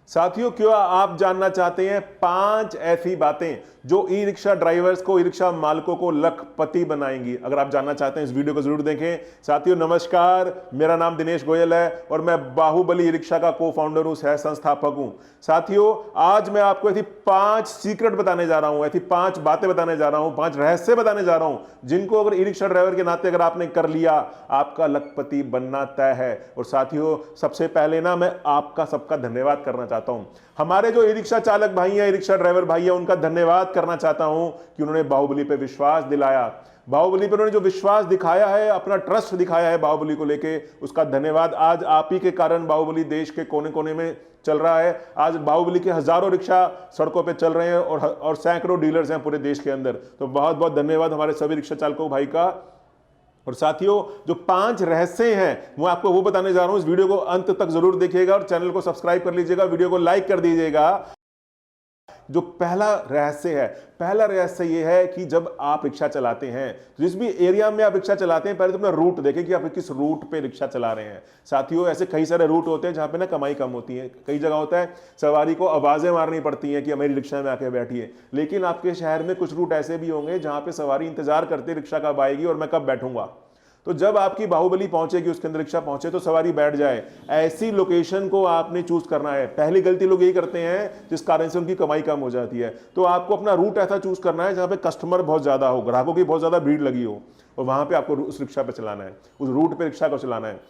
साथियों, क्यों आप जानना चाहते हैं 5 ऐसी बातें जो ई रिक्शा ड्राइवर्स को, ई रिक्शा मालिकों को लखपति बनाएंगी? अगर आप जानना चाहते हैं इस वीडियो को जरूर देखें। साथियों नमस्कार, मेरा नाम दिनेश गोयल है और मैं बाहुबली ई रिक्शा का को फाउंडर हूं, सह संस्थापक हूं। साथियों, आज मैं आपको ऐसी 5 सीक्रेट बताने जा रहा हूं, ऐसी 5 बातें बताने जा रहा हूं, 5 रहस्य बताने जा रहा हूं जिनको अगर ई रिक्शा ड्राइवर के नाते अगर आपने कर लिया, आपका लखपति बनना तय है। और साथियों, सबसे पहले ना मैं आपका सबका धन्यवाद करना चाहता हूं। हमारे जो ई रिक्शा चालक भाई हैं, ई रिक्शा ड्राइवर भाई हैं, उनका धन्यवाद करना चाहता हूं कि उन्होंने बाहुबली पे विश्वास दिलाया। बाहुबली पर उन्होंने जो विश्वास दिखाया है, अपना ट्रस्ट दिखाया है बाहुबली को लेके, उसका धन्यवाद। आज आप ही के कारण बाहुबली देश के कोने कोने में चल रहा है। आज बाहुबली के हजारों रिक्शा सड़कों पे चल रहे हैं और सैकड़ों डीलर्स हैं पूरे देश के अंदर। तो बहुत बहुत धन्यवाद हमारे सभी रिक्शा चालकों भाई का। और साथियों, जो 5 रहस्य हैं मैं आपको वो बताने जा रहा हूं। इस वीडियो को अंत तक जरूर देखिएगा और चैनल को सब्सक्राइब कर लीजिएगा, वीडियो को लाइक कर दीजिएगा। जो पहला रहस्य ये है कि जब आप रिक्शा चलाते हैं, जिस भी एरिया में आप रिक्शा चलाते हैं, पहले तो अपना रूट देखें कि आप किस रूट पे रिक्शा चला रहे हैं। साथियों, ऐसे कई सारे रूट होते हैं जहां पे ना कमाई कम होती है। कई जगह होता है सवारी को आवाजें मारनी पड़ती हैं कि मेरी रिक्शा में आके बैठिए। लेकिन आपके शहर में कुछ रूट ऐसे भी होंगे जहां पे सवारी इंतजार करते रिक्शा कब आएगी और मैं कब बैठूंगा। तो जब आपकी बाहुबली पहुंचेगी, उसके अंदर रिक्शा पहुंचे तो सवारी बैठ जाए, ऐसी लोकेशन को आपने चूज करना है। पहली गलती लोग यही करते हैं जिस कारण से उनकी कमाई कम हो जाती है। तो आपको अपना रूट ऐसा चूज करना है जहां पे कस्टमर बहुत ज्यादा हो, ग्राहकों की बहुत ज्यादा भीड़ लगी हो, और वहां पे आपको उस रिक्शा पे चलाना है, उस रूट पे रिक्शा को चलाना है।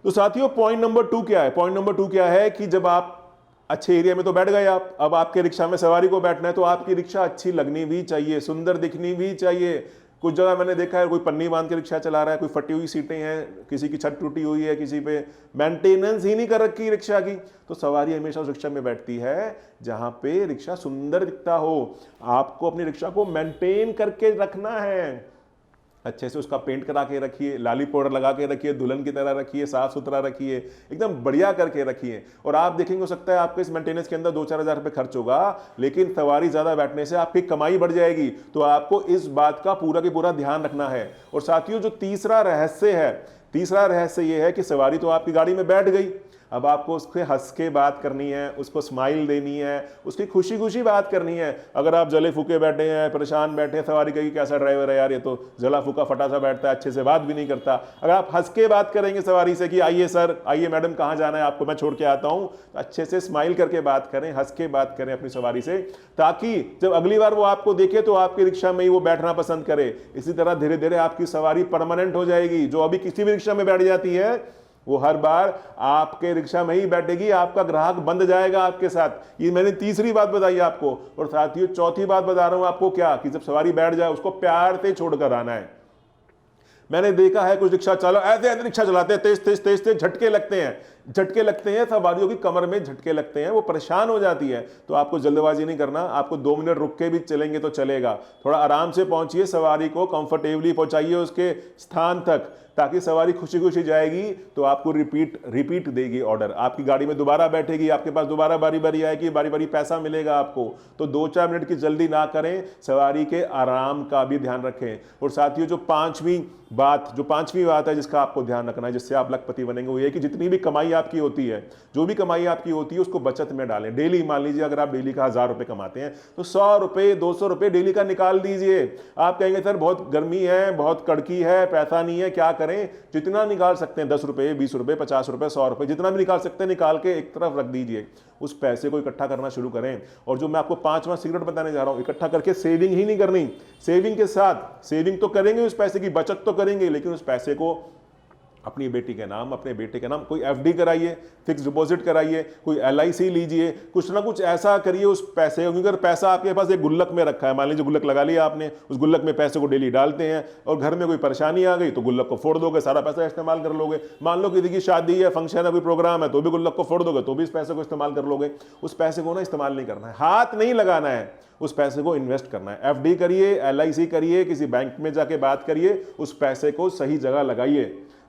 तो साथियों, पॉइंट नंबर 2 क्या है? पॉइंट नंबर 2 क्या है कि जब आप अच्छे एरिया में तो बैठ गए आप, अब आपके रिक्शा में सवारी को बैठना है तो आपकी रिक्शा अच्छी लगनी भी चाहिए, सुंदर दिखनी भी चाहिए। कुछ जगह मैंने देखा है कोई पन्नी बांध के रिक्शा चला रहा है, कोई फटी हुई सीटें हैं, किसी की छत टूटी हुई है, किसी पे मेंटेनेंस ही नहीं कर रखी रिक्शा की। तो सवारी हमेशा उस रिक्शा में बैठती है जहां पे रिक्शा सुंदर दिखता हो। आपको अपनी रिक्शा को मेंटेन करके रखना है, अच्छे से उसका पेंट करा के रखिए, लाली पाउडर लगा के रखिए, दुल्हन की तरह रखिए, साफ सुथरा रखिए, एकदम बढ़िया करके रखिए। और आप देखेंगे हो सकता है आपके इस मेंटेनेंस के अंदर 2-4 हज़ार रुपये खर्च होगा, लेकिन सवारी ज्यादा बैठने से आपकी कमाई बढ़ जाएगी। तो आपको इस बात का पूरा की पूरा ध्यान रखना है। और साथियों, जो तीसरा रहस्य ये है कि सवारी तो आपकी गाड़ी में बैठ गई, अब आपको उसके हंस के बात करनी है, उसको स्माइल देनी है, उसकी खुशी खुशी बात करनी है। अगर आप जले फूके बैठे हैं, परेशान बैठे हैं, सवारी कहेगी कैसा ड्राइवर है यार, ये तो जला फूका फटा सा बैठता है, अच्छे से बात भी नहीं करता। अगर आप हंस के बात करेंगे सवारी से कि आइए सर, आइए मैडम, कहाँ जाना है आपको, मैं छोड़ के आता हूँ, तो अच्छे से स्माइल करके बात करें, हंस के बात करें अपनी सवारी से, ताकि जब अगली बार वो आपको देखे तो आपकी रिक्शा में ही वो बैठना पसंद करे। इसी तरह धीरे धीरे आपकी सवारी परमानेंट हो जाएगी। जो अभी किसी भी रिक्शा में बैठ जाती है वो हर बार आपके रिक्शा में ही बैठेगी, आपका ग्राहक बंध जाएगा आपके साथ। ये मैंने तीसरी बात बताई आपको। और साथियों, चौथी बात बता रहा हूं आपको, क्या कि जब सवारी बैठ जाए उसको प्यार से छोड़कर आना है। मैंने देखा है कुछ रिक्शा चालक ऐसे रिक्शा चलाते हैं, तेज झटके लगते हैं, सवारियों की कमर में झटके लगते हैं, वो परेशान हो जाती है। तो आपको जल्दबाजी नहीं करना, आपको 2 मिनट रुक के भी चलेंगे तो चलेगा। थोड़ा आराम से पहुंचिए, सवारी को कंफर्टेबली पहुंचाइए उसके स्थान तक, ताकि सवारी खुशी खुशी जाएगी तो आपको रिपीट देगी ऑर्डर, आपकी गाड़ी में दोबारा बैठेगी, आपके पास दोबारा बारी बारी आएगी, बारी बारी पैसा मिलेगा आपको। तो 2-4 मिनट की जल्दी ना करें, सवारी के आराम का भी ध्यान रखें। और साथियों, जो पांचवी बात है जिसका आपको ध्यान रखना है, जिससे आप लखपति बनेंगे, वो ये कि जितनी भी कमाई आपकी होती है, जो भी कमाई आपकी होती है, उसको बचत में डालें। डेली मान लीजिए अगर आप डेली का 1000 रुपये कमाते हैं तो 100 रुपये 200 रुपये डेली का निकाल दीजिए। आप कहेंगे सर बहुत गर्मी है, बहुत कड़की है, पैसा नहीं है, क्या करें? जितना निकाल सकते हैं, 10 रुपये 20 रुपये 50 रुपये 100 रुपये, जितना भी निकाल सकते हैं निकाल के एक तरफ रख दीजिए। उस पैसे को इकट्ठा करना शुरू करें। और जो मैं आपको 5वां सीक्रेट बताने जा रहा हूं, इकट्ठा करके सेविंग ही नहीं करनी, सेविंग के साथ सेविंग तो करेंगे, उस पैसे की बचत तो करेंगे, लेकिन उस पैसे को अपनी बेटी के नाम, अपने बेटे के नाम कोई एफडी कराइए, फिक्स डिपॉजिट कराइए, कोई एलआईसी लीजिए, कुछ ना कुछ ऐसा करिए उस पैसे। अगर पैसा आपके पास एक गुल्लक में रखा है, मान लीजिए गुल्लक लगा लिया आपने, उस गुल्लक में पैसे को डेली डालते हैं, और घर में कोई परेशानी आ गई तो गुल्लक को फोड़ दोगे, सारा पैसा इस्तेमाल कर लोगे। मान लो किसी की शादी है, फंक्शन है, कोई प्रोग्राम है, तो भी गुल्लक को फोड़ दोगे, तो भी इस पैसे को इस्तेमाल कर लोगे। उस पैसे को ना इस्तेमाल नहीं करना है, हाथ नहीं लगाना है, उस पैसे को इन्वेस्ट करना है। एफडी करिए, एलआईसी करिए, किसी बैंक में जाके बात करिए, उस पैसे को सही जगह लगाइए,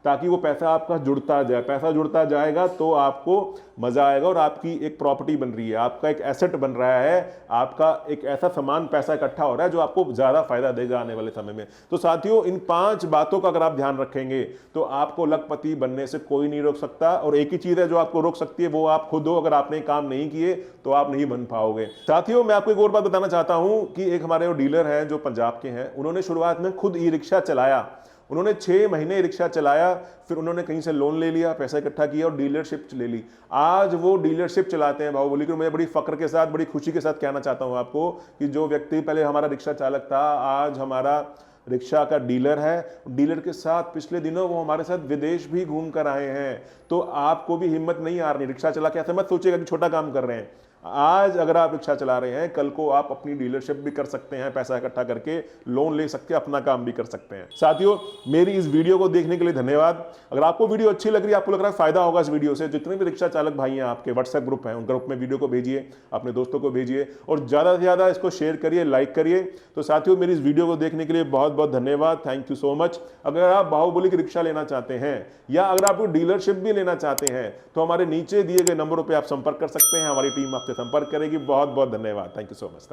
ताकि वो पैसा आपका जुड़ता जाए। पैसा जुड़ता जाएगा तो आपको मजा आएगा और आपकी एक प्रॉपर्टी बन रही है, आपका एक एसेट बन रहा है, आपका एक ऐसा सामान पैसा इकट्ठा हो रहा है जो आपको ज्यादा फायदा देगा आने वाले समय में। तो साथियों, इन 5 बातों का अगर आप ध्यान रखेंगे तो आपको लखपति बनने से कोई नहीं रोक सकता। और एक ही चीज है जो आपको रोक सकती है, वो आप खुद हो। अगर आपने काम नहीं किए तो आप नहीं बन पाओगे। साथियों, मैं आपको एक और बात बताना चाहता हूं कि एक हमारे डीलर हैं जो पंजाब के हैं, उन्होंने शुरुआत में खुद ई रिक्शा चलाया। उन्होंने 6 महीने रिक्शा चलाया, फिर उन्होंने कहीं से लोन ले लिया, पैसा इकट्ठा किया और डीलरशिप ले ली। आज वो डीलरशिप चलाते हैं बाहुबली की। मैं बड़ी फक्र के साथ, बड़ी खुशी के साथ कहना चाहता हूं आपको कि जो व्यक्ति पहले हमारा रिक्शा चालक था, आज हमारा रिक्शा का डीलर है। डीलर के साथ पिछले दिनों वो हमारे साथ विदेश भी घूम कर आए हैं। तो आपको भी हिम्मत नहीं आ रही रिक्शा चला के, ऐसे मत सोचिएगा कि छोटा काम कर रहे हैं। आज अगर आप रिक्शा चला रहे हैं, कल को आप अपनी डीलरशिप भी कर सकते हैं, पैसा इकट्ठा करके लोन ले सकते हैं, अपना काम भी कर सकते हैं। साथियों, मेरी इस वीडियो को देखने के लिए धन्यवाद। अगर आपको वीडियो अच्छी लग रही है, आपको लग रहा है फायदा होगा इस वीडियो से, जितने भी रिक्शा चालक भाई हैं आपके व्हाट्सएप ग्रुप हैं, उन ग्रुप में वीडियो को भेजिए, अपने दोस्तों को भेजिए और ज्यादा से ज्यादा इसको शेयर करिए, लाइक करिए। तो साथियों, मेरी इस वीडियो को देखने के लिए बहुत बहुत धन्यवाद। Thank you so much. अगर आप बाहुबली की रिक्शा लेना चाहते हैं या अगर आप डीलरशिप भी लेना चाहते हैं तो हमारे नीचे दिए गए नंबरों पर आप संपर्क कर सकते हैं, हमारी टीम आपसे संपर्क करेगी। बहुत बहुत धन्यवाद। Thank you so much.